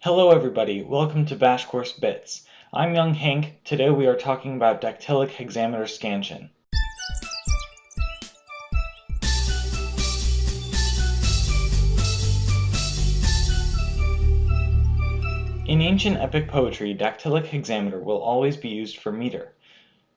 Hello everybody, welcome to Bash Course Bits. I'm young Hank. Today we are talking about Dactylic Hexameter Scansion. In ancient epic poetry, Dactylic Hexameter will always be used for meter.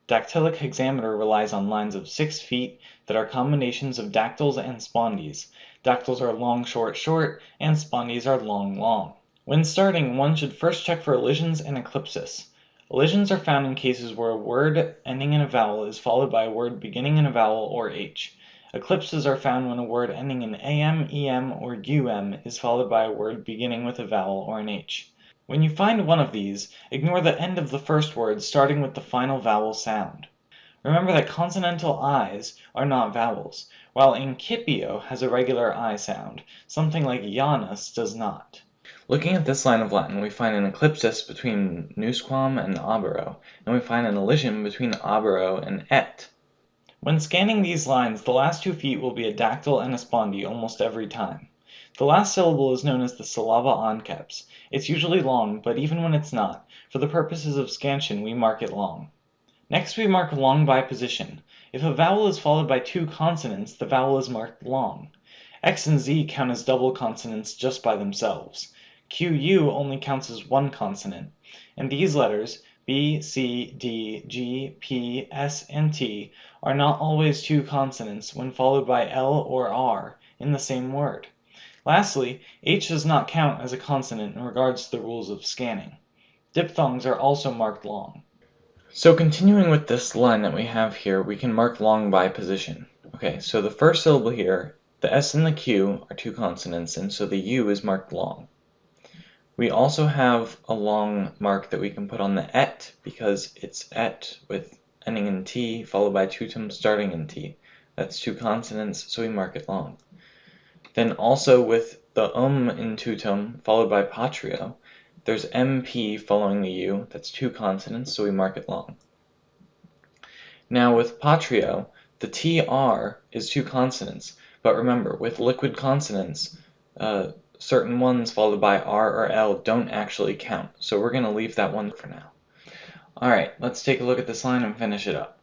Dactylic Hexameter relies on lines of 6 feet that are combinations of dactyls and spondies. Dactyls are long, short, short, and spondies are long, long. When starting, one should first check for elisions and eclipsis. Elisions are found in cases where a word ending in a vowel is followed by a word beginning in a vowel or H. Eclipses are found when a word ending in am, em, or um is followed by a word beginning with a vowel or an H. When you find one of these, ignore the end of the first word starting with the final vowel sound. Remember that consonantal I's are not vowels, while incipio has a regular I sound, something like Janus does not. Looking at this line of Latin, we find an eclipsis between nusquam and obero, and we find an elision between obero and et. When scanning these lines, the last 2 feet will be a dactyl and a spondee almost every time. The last syllable is known as the syllaba anceps. It's usually long, but even when it's not, for the purposes of scansion we mark it long. Next we mark long by position. If a vowel is followed by 2 consonants, the vowel is marked long. X and Z count as double consonants just by themselves. QU only counts as 1 consonant, and these letters, B, C, D, G, P, S, and T, are not always 2 consonants when followed by L or R in the same word. Lastly, H does not count as a consonant in regards to the rules of scanning. Diphthongs are also marked long. So continuing with this line that we have here, we can mark long by position. Okay, so the first syllable here, the S and the Q are 2 consonants, and so the U is marked long. We also have a long mark that we can put on the et, because it's et with ending in T followed by tutum starting in T. That's 2 consonants, so we mark it long. Then also with the in tutum followed by patrio, there's MP following the U, that's 2 consonants, so we mark it long. Now with patrio, the TR is 2 consonants, but remember, with liquid consonants, certain ones followed by R or L don't actually count, so we're going to leave that one for now. Alright, let's take a look at this line and finish it up.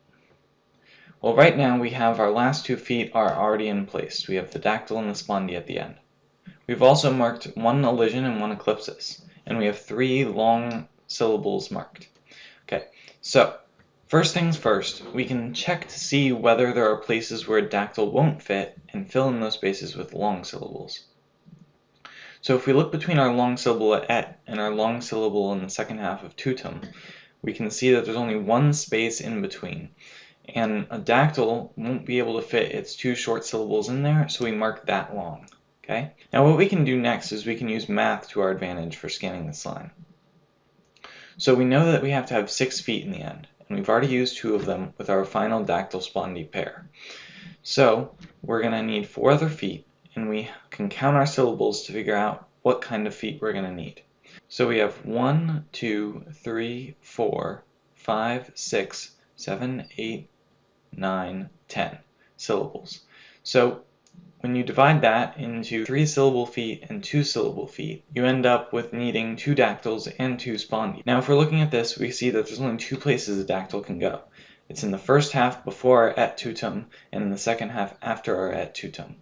Well, right now we have our last 2 feet are already in place. We have the dactyl and the spondee at the end. We've also marked 1 elision and 1 eclipsis, and we have 3 long syllables marked. Okay, so first things first, we can check to see whether there are places where a dactyl won't fit and fill in those spaces with long syllables. So if we look between our long syllable at et and our long syllable in the second half of tutum, we can see that there's only 1 space in between. And a dactyl won't be able to fit its 2 short syllables in there, so we mark that long. Okay? Now what we can do next is we can use math to our advantage for scanning this line. So we know that we have to have 6 feet in the end, and we've already used 2 of them with our final dactyl-spondee pair. So we're going to need 4 other feet, and we can count our syllables to figure out what kind of feet we're going to need. So we have 1, 2, 3, 4, 5, 6, 7, 8, 9, 10 syllables. So when you divide that into 3 syllable feet and 2 syllable feet, you end up with needing 2 dactyls and 2 spondees. Now if we're looking at this, we see that there's only 2 places a dactyl can go. It's in the first half before our et tutum and in the second half after our et tutum.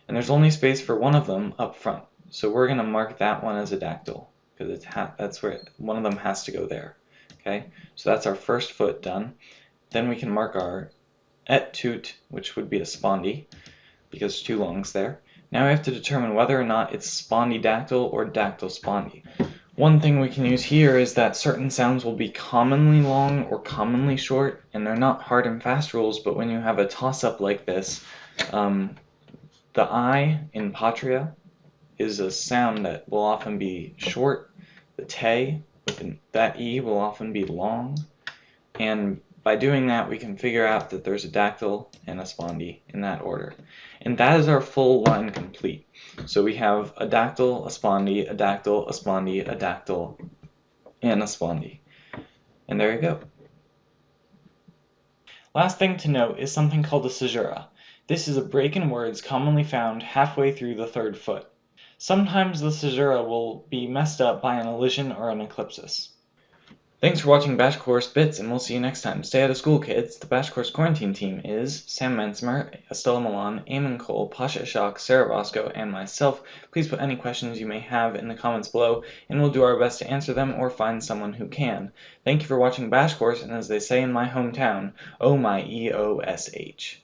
And there's only space for 1 of them up front, so we're going to mark that one as a dactyl, because that's where one of them has to go there. Okay, so that's our first foot done. Then we can mark our et tut, which would be a spondee, because 2 longs there. Now we have to determine whether or not it's spondee dactyl or dactyl spondee. One thing we can use here is that certain sounds will be commonly long or commonly short, and they're not hard and fast rules, but when you have a toss-up like this, the I in patria is a sound that will often be short. The te with that E will often be long. And by doing that, we can figure out that there's a dactyl and a spondee in that order. And that is our full line complete. So we have a dactyl, a spondee, a dactyl, a spondee, a dactyl, and a spondee. And there you go. Last thing to note is something called a caesura. This is a break in words commonly found halfway through the 3rd foot. Sometimes the caesura will be messed up by an elision or an eclipsis. Thanks for watching Bash Course Bits, and we'll see you next time. Stay out of school, kids. The Bash Course quarantine team is Sam Mencimer, Estela Millan, Eamon Cole, Pasha Ishaq, Sarah Orozco, and myself. Please put any questions you may have in the comments below, and we'll do our best to answer them or find someone who can. Thank you for watching Bash Course, and as they say in my hometown, oh my EOSH.